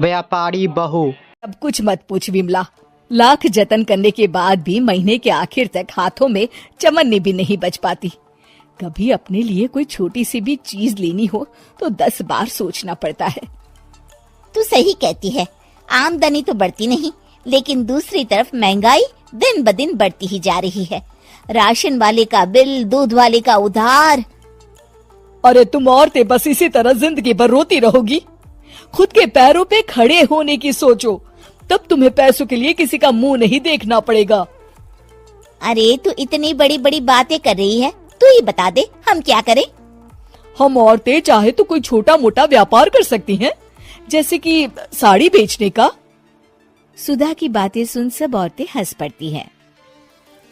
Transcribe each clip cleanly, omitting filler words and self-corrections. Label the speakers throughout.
Speaker 1: व्यापारी बहू।
Speaker 2: अब कुछ मत पूछ विमला। लाख जतन करने के बाद भी महीने के आखिर तक हाथों में चमन्नी भी नहीं बच पाती। कभी अपने लिए कोई छोटी सी भी चीज लेनी हो तो 10 बार सोचना पड़ता है।
Speaker 3: तू सही कहती है, आमदनी तो बढ़ती नहीं, लेकिन दूसरी तरफ महंगाई दिन ब दिन बढ़ती ही जा रही है। राशन वाले का बिल, दूध वाले का उधार।
Speaker 2: अरे तुम औरतें बस इसी तरह जिंदगी भर रोती रहोगी। खुद के पैरों पे खड़े होने की सोचो, तब तुम्हें पैसों के लिए किसी का मुंह नहीं देखना पड़ेगा।
Speaker 3: अरे तू इतनी बड़ी बड़ी बातें कर रही है, तू ही बता दे हम क्या करें।
Speaker 2: हम औरतें चाहे तो कोई छोटा मोटा व्यापार कर सकती हैं, जैसे कि साड़ी बेचने का।
Speaker 3: सुधा की बातें सुन सब औरतें हंस पड़ती हैं।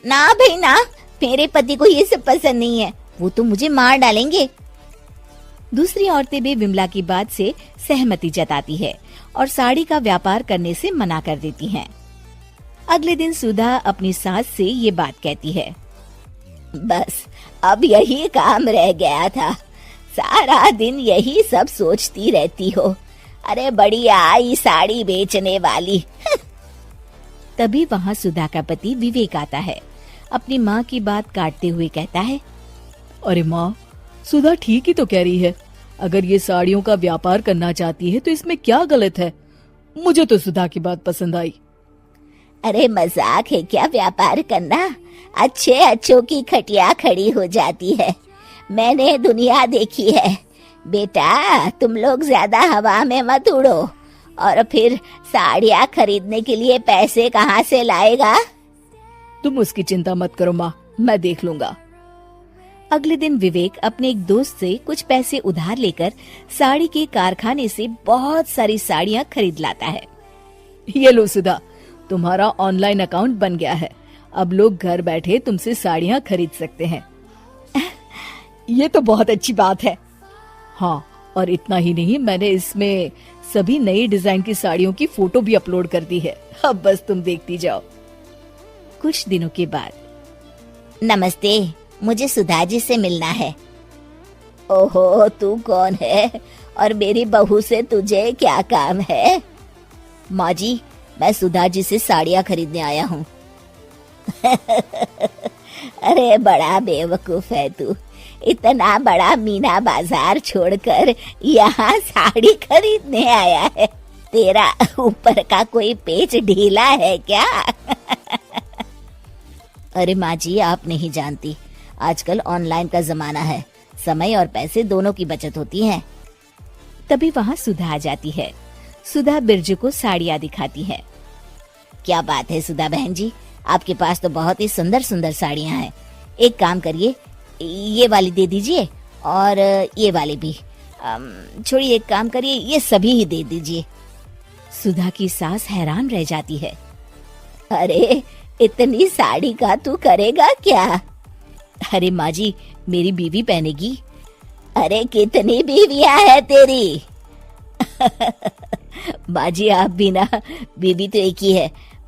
Speaker 3: ना भाई ना, मेरे पति को ये सब पसंद नहीं है, वो तो मुझे मार डालेंगे। दूसरी औरतें भी विमला की बात से सहमति जताती है और साड़ी का व्यापार करने से मना कर देती हैं। अगले दिन सुधा अपनी सास से ये बात कहती है, बस अब यही काम रह गया था, सारा दिन यही सब सोचती रहती हो। अरे बड़ी आई साड़ी बेचने वाली। तभी वहाँ सुधा का पति विवेक आता है। अपनी माँ की बात काटते हुए कहता है,
Speaker 2: अरे माँ, सुधा ठीक ही तो कह रही है। अगर ये साड़ियों का व्यापार करना चाहती है तो इसमें क्या गलत है। मुझे तो सुधा की बात पसंद आई।
Speaker 3: अरे मजाक है क्या व्यापार करना? अच्छे अच्छों की खटिया खड़ी हो जाती है। मैंने दुनिया देखी है। बेटा तुम लोग ज्यादा हवा में मत उड़ो, और फिर साड़ियाँ खरीदने के लिए पैसे कहाँ से लाएगा?
Speaker 2: तुम उसकी चिंता मत करो माँ, मैं देख लूंगा।
Speaker 3: अगले दिन विवेक अपने एक दोस्त से कुछ पैसे उधार लेकर साड़ी के कारखाने से बहुत सारी साड़ियाँ खरीद लाता है।
Speaker 2: ये लो सुधा, तुम्हारा ऑनलाइन अकाउंट बन गया है। अब लोग घर बैठे तुमसे साड़ियाँ खरीद सकते हैं। ये तो बहुत अच्छी बात है। हाँ, और इतना ही नहीं, मैंने इसमें सभी नई डिजाइन की साड़ियों की फोटो भी अपलोड कर दी है। अब बस तुम देखती जाओ।
Speaker 3: कुछ दिनों के बाद, नमस्ते, मुझे सुधा जी से मिलना है। ओहो, तू कौन है और मेरी बहू से तुझे क्या काम है? माँ जी, मैं सुधा जी से साड़ियाँ खरीदने आया हूँ। अरे बड़ा बेवकूफ है तू, इतना बड़ा मीना बाजार छोड़कर यहाँ साड़ी खरीदने आया है। तेरा ऊपर का कोई पेच ढीला है क्या? अरे माँ जी, आप नहीं जानती, आजकल ऑनलाइन का जमाना है, समय और पैसे दोनों की बचत होती है। तभी वहाँ सुधा आ जाती है। सुधा बिरजू को साड़ियाँ दिखाती है। क्या बात है सुधा बहन जी, आपके पास तो बहुत ही सुंदर सुंदर साड़ियाँ हैं। एक काम करिए, ये वाली दे दीजिए और ये वाली भी। छोड़िए, एक काम करिए, ये सभी ही दे दीजिए। सुधा की सास हैरान रह जाती है। अरे इतनी साड़ी का तू करेगा क्या? अरे माँ जी, मेरी बीवी पहनेगी। अरे कितनी बीवियां है तेरी? माँ जी आप भी ना, बीवी तो एक ही है।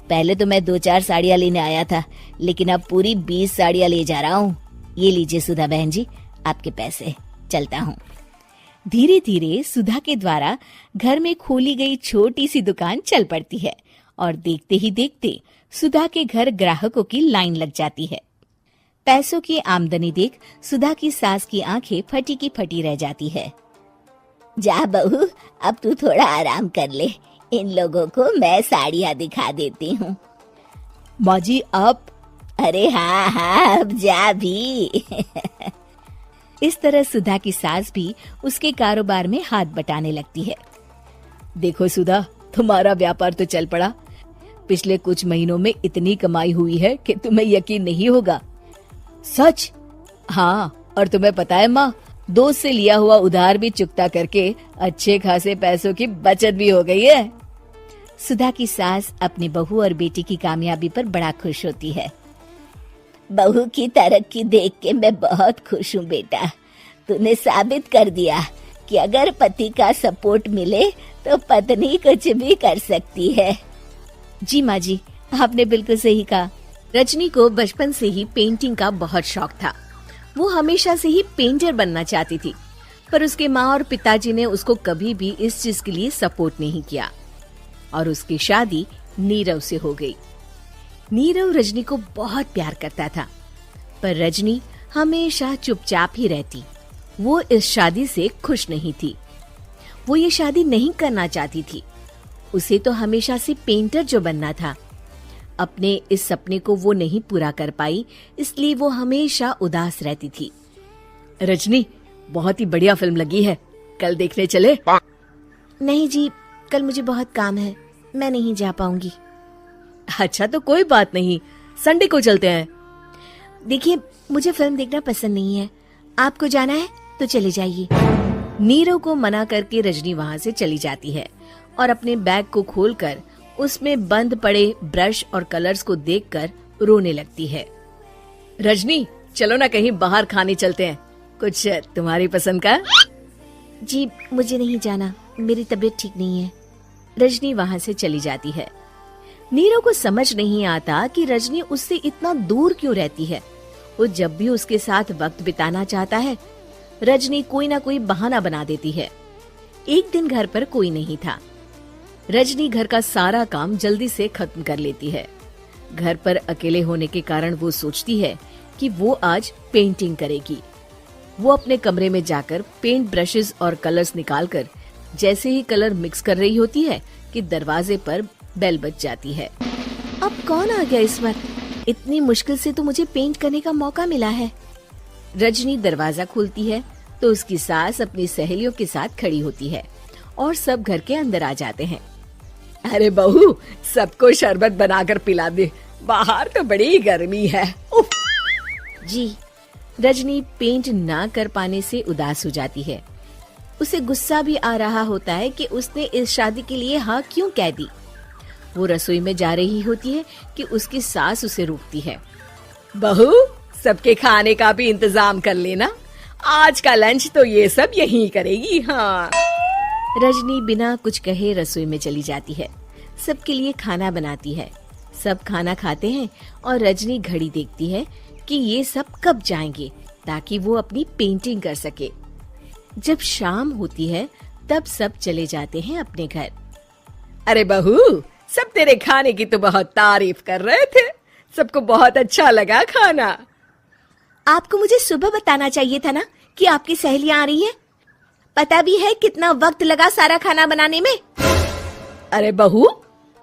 Speaker 3: पहले तो मैं 2-4 साड़ियाँ लेने आया था, लेकिन अब पूरी 20 साड़ियाँ ले जा रहा हूँ। ये लीजिए सुधा बहन जी, आपके पैसे, चलता हूँ। धीरे धीरे सुधा के द्वारा घर में खोली गई छोटी सी दुकान चल पड़ती है और देखते ही देखते सुधा के घर ग्राहकों की लाइन लग जाती है। पैसों की आमदनी देख सुधा की सास की आंखें फटी की फटी रह जाती है। जा बहू, अब तू थोड़ा आराम कर ले, इन लोगों को मैं साड़ियाँ दिखा देती हूँ।
Speaker 2: माँ जी आप?
Speaker 3: अरे हाँ हाँ, अब जा भी। इस तरह सुधा की सास भी उसके कारोबार में हाथ बटाने लगती है।
Speaker 2: देखो सुधा, तुम्हारा व्यापार तो चल पड़ा। पिछले कुछ महीनों में इतनी कमाई हुई है कि तुम्हें यकीन नहीं होगा। सच? हाँ, और तुम्हें पता है माँ, दोस्त से लिया हुआ उधार भी चुकता करके अच्छे खासे पैसों की बचत भी हो गई है।
Speaker 3: सुधा की सास अपनी बहू और बेटी की कामयाबी पर बड़ा खुश होती है। बहू की तरक्की देख के मैं बहुत खुश हूँ बेटा। तूने साबित कर दिया कि अगर पति का सपोर्ट मिले तो पत्नी कुछ भी कर सकती है।
Speaker 4: जी माँ जी, आपने बिल्कुल सही कहा। रजनी को बचपन से ही पेंटिंग का बहुत शौक था। वो हमेशा से ही पेंटर बनना चाहती थी, पर उसके माँ और पिताजी ने उसको कभी भी इस चीज के लिए सपोर्ट नहीं किया। और उसकी शादी नीरव से हो गई। नीरव रजनी को बहुत प्यार करता था, पर रजनी हमेशा चुपचाप ही रहती। वो इस शादी से खुश नहीं थी। वो ये शादी नहीं करना चाहती थी। उसे तो हमेशा से पेंटर जो बनना था। अपने इस सपने को वो नहीं पूरा कर पाई, इसलिए वो हमेशा उदास रहती थी।
Speaker 2: रजनी, बहुत ही बढ़िया फिल्म लगी है, कल देखने चले?
Speaker 4: नहीं जी, कल मुझे बहुत काम है, मैं नहीं जा पाऊंगी।
Speaker 2: अच्छा तो कोई बात नहीं, संडे को चलते हैं।
Speaker 4: देखिए, मुझे फिल्म देखना पसंद नहीं है। आपको जाना है तो चले जाइए। नीरव को मना करके रजनी वहाँ से चली जाती है और अपने बैग को खोलकर उसमें बंद पड़े ब्रश और कलर्स को देखकर रोने लगती है।
Speaker 2: रजनी, चलो ना कहीं बाहर खाने चलते हैं, कुछ तुम्हारी पसंद का।
Speaker 4: जी, मुझे नहीं जाना, मेरी तबीयत ठीक नहीं है। रजनी वहाँ से चली जाती है। नीरव को समझ नहीं आता कि रजनी उससे इतना दूर क्यों रहती है। वो जब भी उसके साथ वक्त बिताना चाहता है, रजनी कोई ना कोई बहाना बना देती है। एक दिन घर पर कोई नहीं था। रजनी घर का सारा काम जल्दी से खत्म कर लेती है। घर पर अकेले होने के कारण वो सोचती है कि वो आज पेंटिंग करेगी। वो अपने कमरे में जाकर पेंट ब्रशेस और कलर्स निकालकर जैसे ही कलर मिक्स कर रही होती है कि दरवाजे पर बेल बज जाती है। अब कौन आ गया इस वक्त? इतनी मुश्किल से तो मुझे पेंट करने का मौका मिला है। रजनी दरवाजा खोलती है तो उसकी सास अपनी सहेलियों के साथ खड़ी होती है और सब घर के अंदर आ जाते हैं।
Speaker 2: अरे बहू, सबको शरबत बनाकर पिला दे, बाहर तो बड़ी गर्मी है। उफ।
Speaker 4: जी। रजनी पेंट ना कर पाने से उदास हो जाती है। उसे गुस्सा भी आ रहा होता है कि उसने इस शादी के लिए हाँ क्यों कह दी। वो रसोई में जा रही होती है कि उसकी सास उसे रोकती है।
Speaker 2: बहू, सबके खाने का भी इंतजाम कर लेना, आज का लंच तो ये सब यही करेगी। हाँ।
Speaker 4: रजनी बिना कुछ कहे रसोई में चली जाती है। सबके लिए खाना बनाती है। सब खाना खाते हैं और रजनी घड़ी देखती है कि ये सब कब जाएंगे ताकि वो अपनी पेंटिंग कर सके। जब शाम होती है तब सब चले जाते हैं अपने घर।
Speaker 2: अरे बहू, सब तेरे खाने की तो बहुत तारीफ कर रहे थे, सबको बहुत अच्छा लगा खाना।
Speaker 4: आपको मुझे सुबह बताना चाहिए था ना कि आपकी सहेलियां आ रही हैं। पता भी है कितना वक्त लगा सारा खाना बनाने में।
Speaker 2: अरे बहू,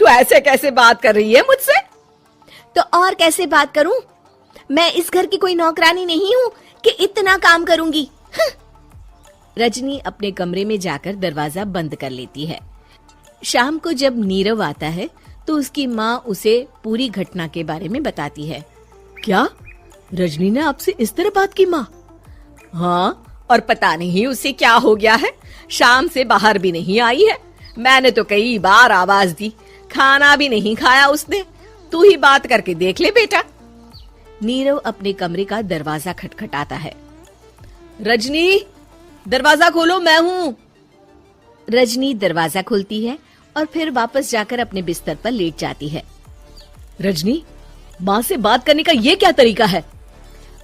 Speaker 2: तू ऐसे कैसे बात कर रही है मुझसे?
Speaker 4: तो और कैसे बात करूं? मैं इस घर की कोई नौकरानी नहीं हूँ कि इतना काम करूंगी। रजनी अपने कमरे में जाकर दरवाजा बंद कर लेती है। शाम को जब नीरव आता है तो उसकी माँ उसे पूरी घटना के बारे में बताती है।
Speaker 2: क्या रजनी ने आपसे इस तरह बात की माँ? हाँ, और पता नहीं उसे क्या हो गया है, शाम से बाहर भी नहीं आई है। मैंने तो कई बार आवाज दी, खाना भी नहीं खाया उसने। तू ही बात करके देख ले बेटा।
Speaker 4: नीरव अपने कमरे का दरवाजा खटखटाता है।
Speaker 2: रजनी, दरवाजा खोलो, मैं हूँ।
Speaker 4: रजनी दरवाजा खोलती है और फिर वापस जाकर अपने बिस्तर पर लेट जाती है।
Speaker 2: रजनी, माँ से बात करने का ये क्या तरीका है?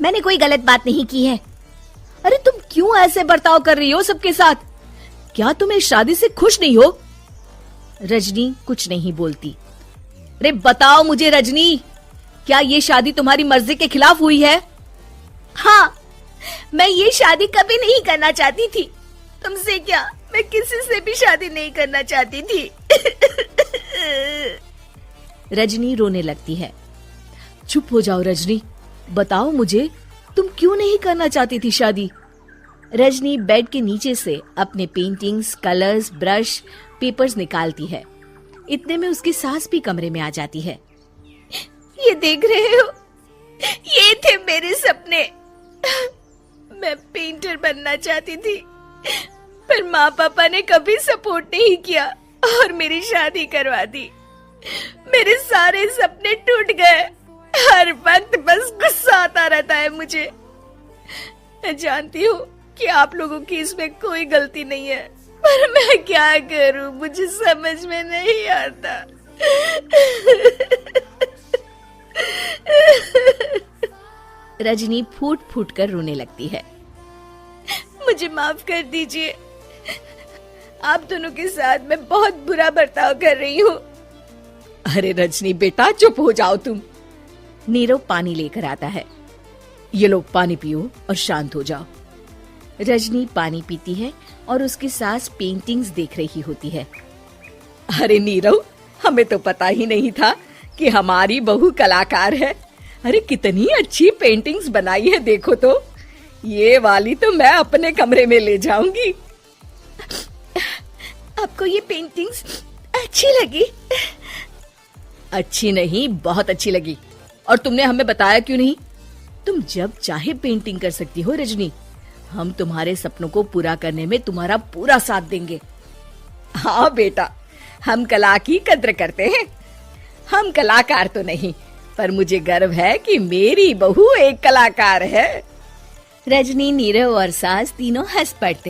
Speaker 4: मैंने कोई गलत बात नहीं की है।
Speaker 2: अरे तुम क्यों ऐसे बर्ताव कर रही हो सबके साथ? क्या तुम इस शादी से खुश नहीं हो?
Speaker 4: रजनी कुछ नहीं बोलती।
Speaker 2: अरे बताओ मुझे रजनी, क्या ये शादी तुम्हारी मर्जी के खिलाफ हुई है?
Speaker 4: हाँ, मैं ये शादी कभी नहीं करना चाहती थी। तुमसे क्या, मैं किसी से भी शादी नहीं करना चाहती थी। रजनी रोने लगती है।
Speaker 2: चुप हो जाओ रजनी, बताओ मुझे, तुम क्यों नहीं करना चाहती थी शादी?
Speaker 4: रजनी बेड के नीचे से अपने पेंटिंग्स, कलर्स, ब्रश, पेपर्स निकालती है। इतने में उसकी सास भी कमरे में आ जाती है। ये देख रहे हो, ये थे मेरे सपने। मैं पेंटर बनना चाहती थी, पर माँ पापा ने कभी सपोर्ट नहीं किया और मेरी शादी करवा दी। मेरे सारे सपने टूट गए। हर वक्त बस गुस्सा आता रहता है मुझे। मैं जानती हूँ कि आप लोगों की इसमें कोई गलती नहीं है, पर मैं क्या करूँ, मुझे समझ में नहीं आता। रजनी फूट फूट कर रोने लगती है। मुझे माफ कर दीजिए, आप दोनों के साथ मैं बहुत बुरा बर्ताव कर रही हूँ।
Speaker 2: अरे रजनी बेटा चुप हो जाओ तुम।
Speaker 4: नीरव पानी लेकर आता है।
Speaker 2: ये लो पानी पियो और शांत हो जाओ।
Speaker 4: रजनी पानी पीती है और उसकी सास पेंटिंग्स देख रही होती है।
Speaker 2: अरे नीरव, हमें तो पता ही नहीं था कि हमारी बहू कलाकार है। अरे कितनी अच्छी पेंटिंग्स बनाई है, देखो तो। ये वाली तो मैं अपने कमरे में ले जाऊंगी।
Speaker 4: आपको ये पेंटिंग्स अच्छी लगी?
Speaker 2: अच्छी नहीं, बहुत अच्छी लगी। और तुमने हमें बताया क्यों नहीं? तुम जब चाहे पेंटिंग कर सकती हो रजनी। हम तुम्हारे सपनों को पूरा करने में तुम्हारा पूरा साथ देंगे। हाँ बेटा, हम कला की कद्र करते हैं। हम कलाकार तो नहीं, पर मुझे गर्व है कि मेरी बहू एक कलाकार है।
Speaker 4: रजनी, नीरव और सास तीनों हंस पड़ते।